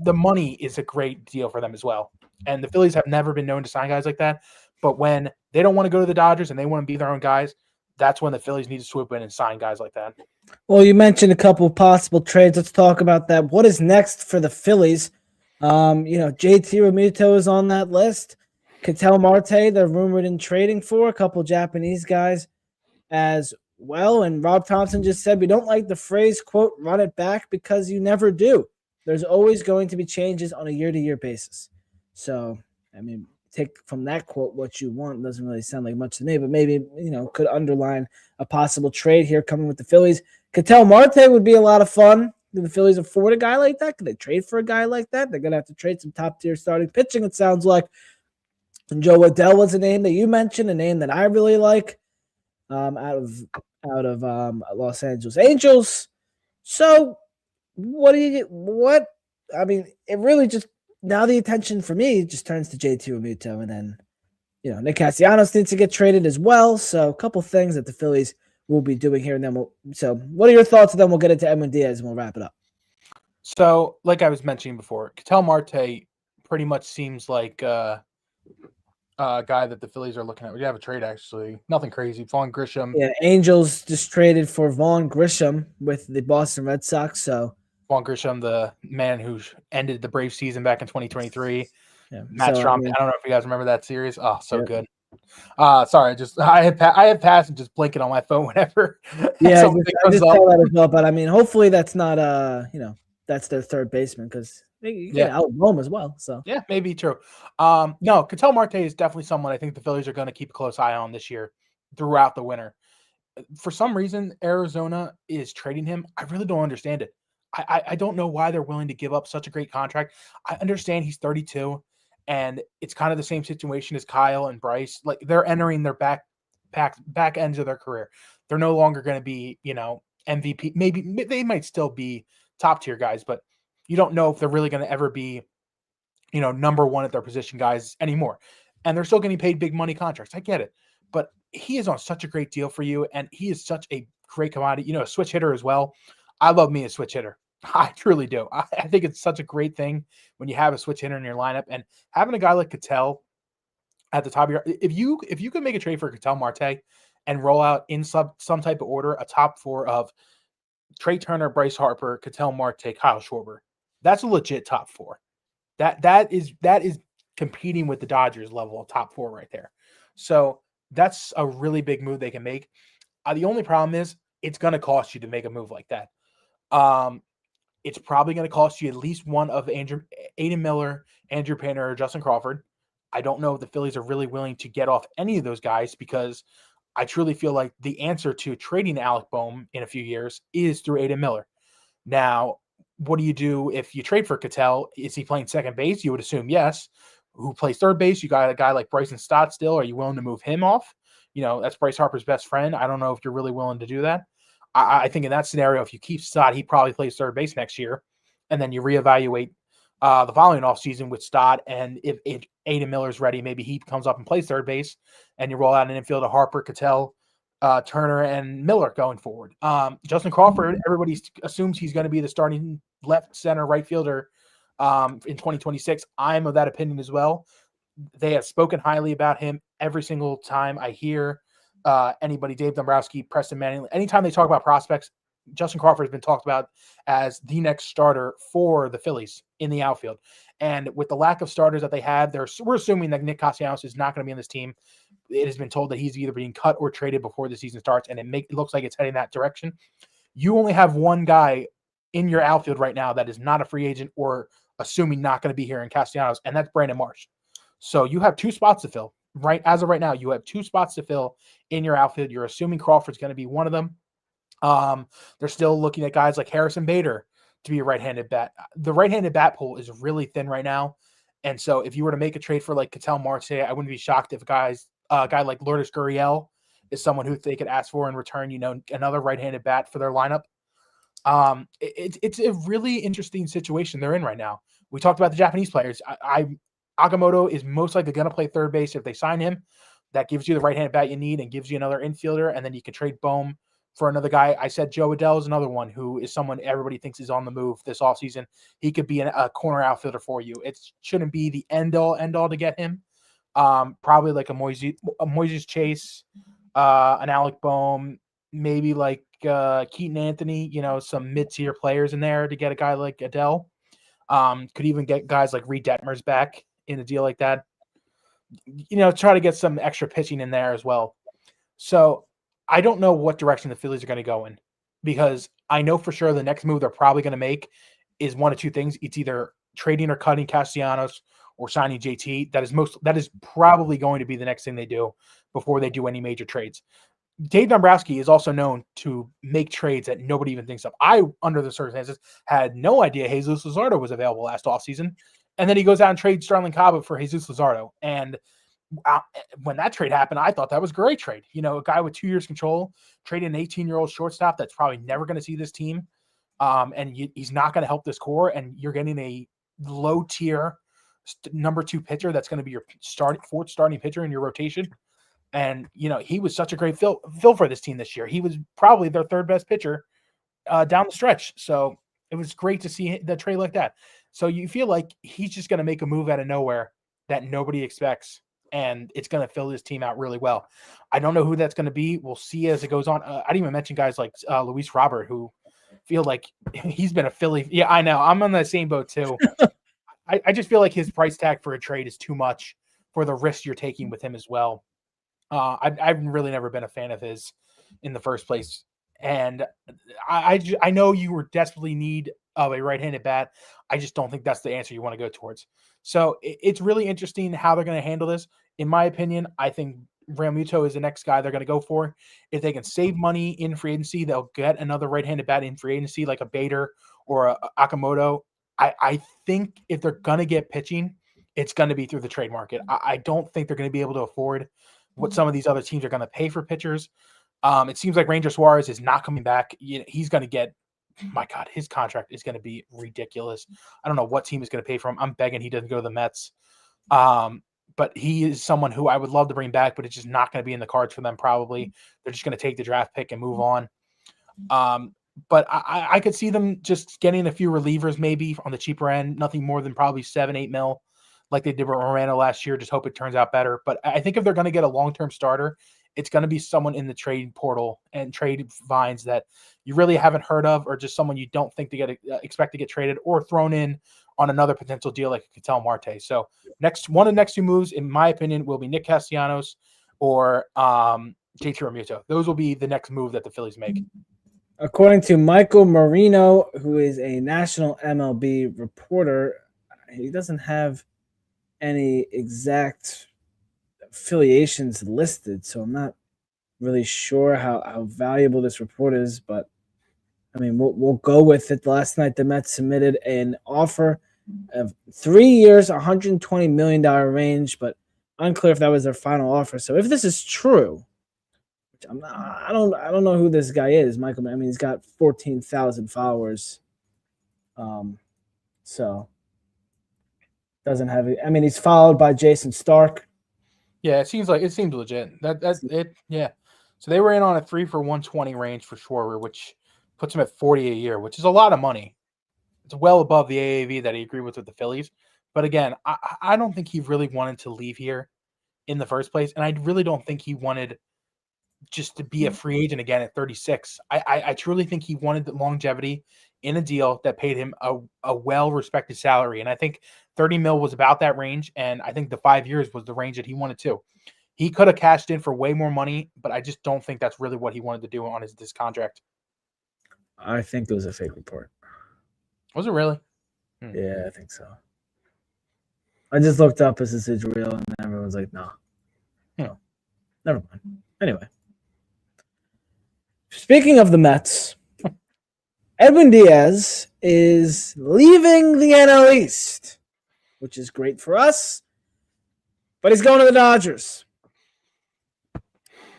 the money is a great deal for them as well. And the Phillies have never been known to sign guys like that. But when they don't want to go to the Dodgers and they want to be their own guys, that's when the Phillies need to swoop in and sign guys like that. Well, you mentioned a couple of possible trades. Let's talk about that. What is next for the Phillies? JT Realmuto is on that list. Ketel Marte, they're rumored in trading for a couple Japanese guys as well. And Rob Thomson just said, we don't like the phrase, quote, run it back, because you never do. There's always going to be changes on a year-to-year basis. So, I mean, take from that quote what you want. It doesn't really sound like much to me, but maybe, could underline a possible trade here coming with the Phillies. Ketel Marte would be a lot of fun. Do the Phillies afford a guy like that? Could they trade for a guy like that? They're going to have to trade some top-tier starting pitching, it sounds like. And Joe Adell was a name that you mentioned, a name that I really like, out of Los Angeles Angels. So what do you get? What? I mean, it really just now the attention for me just turns to JT Realmuto, and then Nick Castellanos needs to get traded as well. So a couple things that the Phillies will be doing here, and then So, what are your thoughts? And then we'll get into Edwin Diaz, and we'll wrap it up. So, like I was mentioning before, Ketel Marte pretty much seems like a guy that the Phillies are looking at. We have a trade, actually. Nothing crazy. Vaughn Grisham. Yeah, Angels just traded for Vaughn Grisham with the Boston Red Sox. So Vaughn Grisham, the man who ended the Brave season back in 2023. yeah, Matt so I Strom. mean, I don't know if you guys remember that series. Oh, so yeah, good. Sorry, I had passed and just blinking on my phone whenever yeah, something I comes just up. saw that as well. But I mean, hopefully that's not that's their third baseman because you get Yeah, out home as well. So yeah, maybe true. No, Ketel Marte is definitely someone I think the Phillies are going to keep a close eye on this year throughout the winter. For some reason, Arizona is trading him. I really don't understand it. I don't know why they're willing to give up such a great contract. I understand he's 32, and it's kind of the same situation as Kyle and Bryce. Like they're entering their back ends of their career. They're no longer going to be, MVP. Maybe they might still be top tier guys, but you don't know if they're really going to ever be, number one at their position guys anymore. And they're still getting paid big money contracts. I get it. But he is on such a great deal for you, and he is such a great commodity, a switch hitter as well. I love me a switch hitter. I truly do. I think it's such a great thing when you have a switch hitter in your lineup, and having a guy like Ketel at the top of your if you could make a trade for Ketel Marte and roll out in some type of order a top four of Trey Turner, Bryce Harper, Ketel Marte, Kyle Schwarber, that's a legit top four. That is competing with the Dodgers level of top four right there. So that's a really big move they can make. The only problem is it's going to cost you to make a move like that. It's probably going to cost you at least one of Aiden Miller, Andrew Painter, or Justin Crawford. I don't know if the Phillies are really willing to get off any of those guys because I truly feel like the answer to trading Alec Boehm in a few years is through Aiden Miller. Now, what do you do if you trade for Ketel? Is he playing second base? You would assume yes. Who plays third base? You got a guy like Bryson Stott still. Are you willing to move him off? That's Bryce Harper's best friend. I don't know if you're really willing to do that. I think in that scenario, if you keep Stott, he probably plays third base next year. And then you reevaluate the following offseason with Stott. And if Aiden Miller's ready, maybe he comes up and plays third base. And you roll out an infield of Harper, Ketel, Turner, and Miller going forward. Justin Crawford, everybody assumes he's going to be the starting left, center, right fielder in 2026. I'm of that opinion as well. They have spoken highly about him every single time I hear anybody, Dave Dombrowski, Preston Manning, anytime they talk about prospects, Justin Crawford has been talked about as the next starter for the Phillies in the outfield. And with the lack of starters that they have, we're assuming that Nick Castellanos is not going to be on this team. It has been told that he's either being cut or traded before the season starts, and it looks like it's heading that direction. You only have one guy in your outfield right now that is not a free agent or assuming not going to be here in Castellanos, and that's Brandon Marsh. So you have two spots to fill. Right as of right now, you have two spots to fill in your outfield. You're assuming Crawford's going to be one of them. They're still looking at guys like Harrison Bader to be a right-handed bat. The right-handed bat pool is really thin right now. And so if you were to make a trade for like Ketel Marte, I wouldn't be shocked if a guy like Lourdes Gurriel is someone who they could ask for in return, another right-handed bat for their lineup. It's a really interesting situation they're in right now. We talked about the Japanese players. Agamotto is most likely going to play third base if they sign him. That gives you the right-handed bat you need and gives you another infielder, and then you can trade Boehm for another guy. I said Joe Adell is another one who is someone everybody thinks is on the move this offseason. He could be a corner outfielder for you. It shouldn't be the end-all to get him. Probably like a Moises Chase, an Alec Boehm, maybe like Keaton Anthony, some mid-tier players in there to get a guy like Adell. Could even get guys like Reed Detmers back in a deal like that. Try to get some extra pitching in there as well. So I don't know what direction the Phillies are going to go in because I know for sure the next move they're probably going to make is one of two things. It's either trading or cutting Castellanos or signing JT. That is probably going to be the next thing they do before they do any major trades. Dave Dombrowski is also known to make trades that nobody even thinks of. I, under the circumstances, had no idea Jesus Luzardo was available last offseason. And then he goes out and trades Starlin Caba for Jesus Luzardo. And when that trade happened, I thought that was a great trade. A guy with 2 years control, trading an 18-year-old shortstop that's probably never going to see this team. and he's not going to help this core, and you're getting a low tier number 2 pitcher that's going to be your fourth starting pitcher in your rotation. And he was such a great fill for this team this year. He was probably their third best pitcher down the stretch. So it was great to see the trade like that. So you feel like he's just going to make a move out of nowhere that nobody expects, and it's going to fill this team out really well. I don't know who that's going to be. We'll see as it goes on. I didn't even mention guys like Luis Robert, who feel like he's been a Philly. Yeah, I know. I'm on the same boat too. I just feel like his price tag for a trade is too much for the risk you're taking with him as well. I've really never been a fan of his in the first place. And I know you were desperately in need of a right-handed bat. I just don't think that's the answer you want to go towards. So it's really interesting how they're going to handle this. In my opinion, I think Realmuto is the next guy they're going to go for. If they can save money in free agency, they'll get another right-handed bat in free agency like a Bader or a Akamoto. I think if they're going to get pitching, it's going to be through the trade market. I don't think they're going to be able to afford what some of these other teams are going to pay for pitchers. It seems like Ranger Suarez is not coming back. He's going to get, my God, his contract is going to be ridiculous. I don't know what team is going to pay for him. I'm begging he doesn't go to the Mets. But he is someone who I would love to bring back, but it's just not going to be in the cards for them probably. They're just going to take the draft pick and move on. But I could see them just getting a few relievers maybe on the cheaper end, nothing more than probably 7-8 mil like they did with Moreno last year. Just hope it turns out better. But I think if they're going to get a long-term starter, it's going to be someone in the trade portal and trade vines that you really haven't heard of, or just someone you don't think to expect to get traded or thrown in on another potential deal like Ketel Marte. So one of the next 2 moves, in my opinion, will be Nick Castellanos or JT Realmuto. Those will be the next move that the Phillies make. According to Michael Marino, who is a national MLB reporter, he doesn't have any exact affiliations listed, so I'm not really sure how valuable this report is, but I mean, we'll go with it. Last night, the Mets submitted an offer of 3 years, $120 million range, but unclear if that was their final offer. So if this is true, which I don't know who this guy is, Michael. I mean, he's got 14,000 followers. So doesn't have it. I mean, he's followed by Jason Stark. Yeah, it seems legit. That's it. Yeah. So they were in on a 3 for 120 range for Schwarber, which puts him at 40 a year, which is a lot of money. It's well above the AAV that he agreed with the Phillies. But again, I don't think he really wanted to leave here in the first place. And I really don't think he wanted just to be a free agent again at 36. I truly think he wanted the longevity in a deal that paid him a well-respected salary. And I think 30 mil was about that range. And I think the 5 years was the range that he wanted too. He could have cashed in for way more money, but I just don't think that's really what he wanted to do on this contract. I think it was a fake report. Was it really? Yeah, I think so. I just looked up if this is real, and everyone's like, no. No. Never mind. Anyway. Speaking of the Mets, Edwin Diaz is leaving the NL East, which is great for us, but he's going to the Dodgers,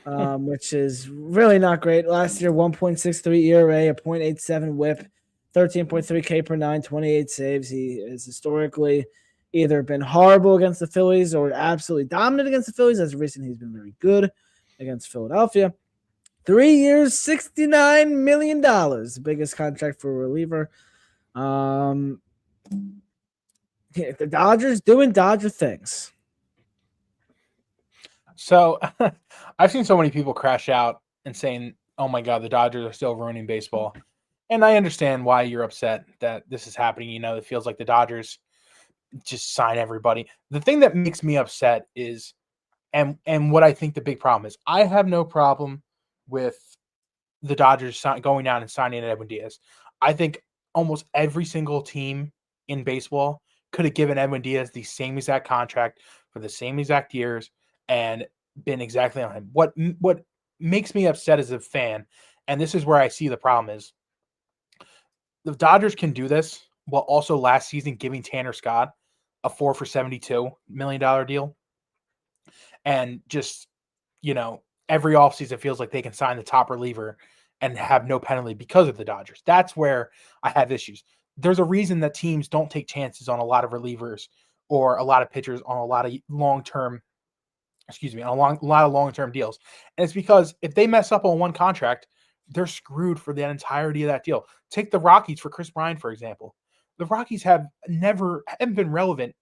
which is really not great. Last year, 1.63 ERA, a .87 WHIP, 13.3 K per 9, 28 saves. He has historically either been horrible against the Phillies or absolutely dominant against the Phillies. As of recent, he's been very good against Philadelphia. 3 years, $69 million, the biggest contract for a reliever. The Dodgers doing Dodger things. So I've seen so many people crash out and saying, oh my God, the Dodgers are still ruining baseball. And I understand why you're upset that this is happening. You know, it feels like the Dodgers just sign everybody. The thing that makes me upset is, and what I think the big problem is, I have no problem with the Dodgers going out and signing Edwin Diaz. I think almost every single team in baseball could have given Edwin Diaz the same exact contract for the same exact years and been exactly on him. What makes me upset as a fan, and this is where I see the problem, is the Dodgers can do this while also last season giving Tanner Scott a 4 for $72 million deal. And just, every offseason feels like they can sign the top reliever and have no penalty because of the Dodgers. That's where I have issues. There's a reason that teams don't take chances on a lot of relievers or a lot of pitchers on a lot of long-term deals. And it's because if they mess up on one contract, they're screwed for the entirety of that deal. Take the Rockies for Chris Bryant, for example. The Rockies haven't been relevant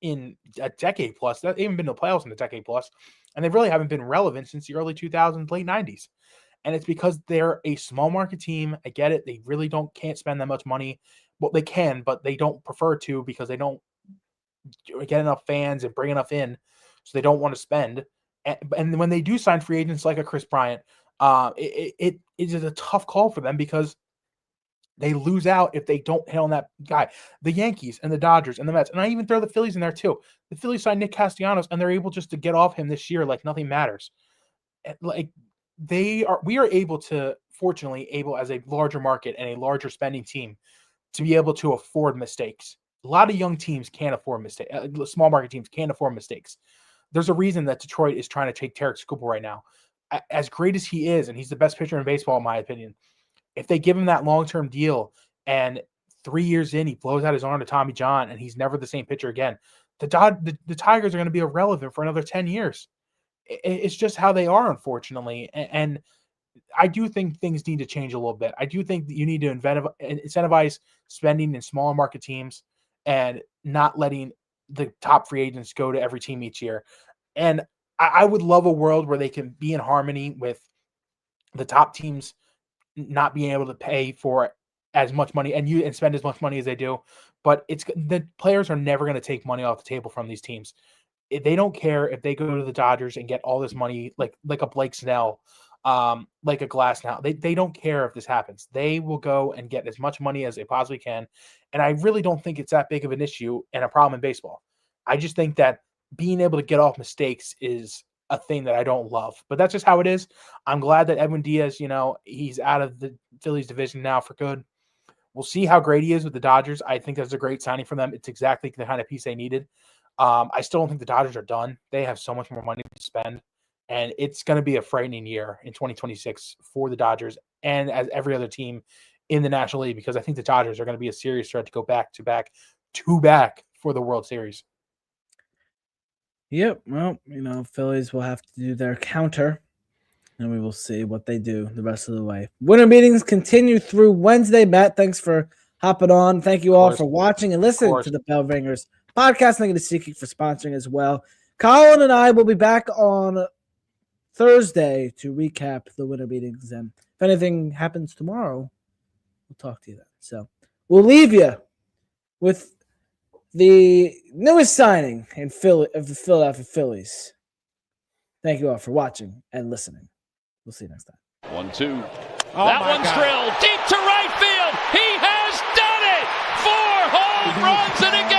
in a decade plus. They haven't been to the playoffs in a decade plus, and they really haven't been relevant since the early 2000s, late 90s. And it's because they're a small market team. I get it. They really can't spend that much money. Well, they can, but they don't prefer to because they don't get enough fans and bring enough in, so they don't want to spend. And when they do sign free agents like a Chris Bryant, it is a tough call for them because they lose out if they don't hit on that guy. The Yankees and the Dodgers and the Mets, and I even throw the Phillies in there too. The Phillies signed Nick Castellanos, and they're able just to get off him this year like nothing matters. Like we are able to, fortunately, as a larger market and a larger spending team, to be able to afford mistakes. A lot of young teams can't afford mistakes. Small market teams can't afford mistakes. There's a reason that Detroit is trying to take Tarek Skubal right now. As great as he is, and he's the best pitcher in baseball, in my opinion, if they give him that long-term deal and 3 years in, he blows out his arm to Tommy John and he's never the same pitcher again, the Tigers are going to be irrelevant for another 10 years. It's just how they are, unfortunately. And I do think things need to change a little bit. I do think that you need to incentivize spending in smaller market teams and not letting the top free agents go to every team each year. And I would love a world where they can be in harmony with the top teams not being able to pay for as much money and spend as much money as they do. But the players are never going to take money off the table from these teams. They don't care if they go to the Dodgers and get all this money, like a Blake Snell, like a Glass now. They don't care if this happens. They will go and get as much money as they possibly can. And I really don't think it's that big of an issue and a problem in baseball. I just think that being able to get off mistakes is a thing that I don't love. But that's just how it is. I'm glad that Edwin Diaz, he's out of the Phillies division now for good. We'll see how great he is with the Dodgers. I think that's a great signing for them. It's exactly the kind of piece they needed. I still don't think the Dodgers are done. They have so much more money to spend. And it's going to be a frightening year in 2026 for the Dodgers and as every other team in the National League, because I think the Dodgers are going to be a serious threat to go back for the World Series. Yep. Well, Phillies will have to do their counter, and we will see what they do the rest of the way. Winter meetings continue through Wednesday. Matt, thanks for hopping on. Thank you all for watching and listening to the Bell Ringers podcast. Thank you to SeatGeek for sponsoring as well. Colin and I will be back on Thursday to recap the winter meetings, and if anything happens tomorrow, we'll talk to you then. So we'll leave you with the newest signing of the Philadelphia Phillies. Thank you all for watching and listening. We'll see you next time. 1-2. That one's drilled deep to right field. He has done it! 4 home runs in a game.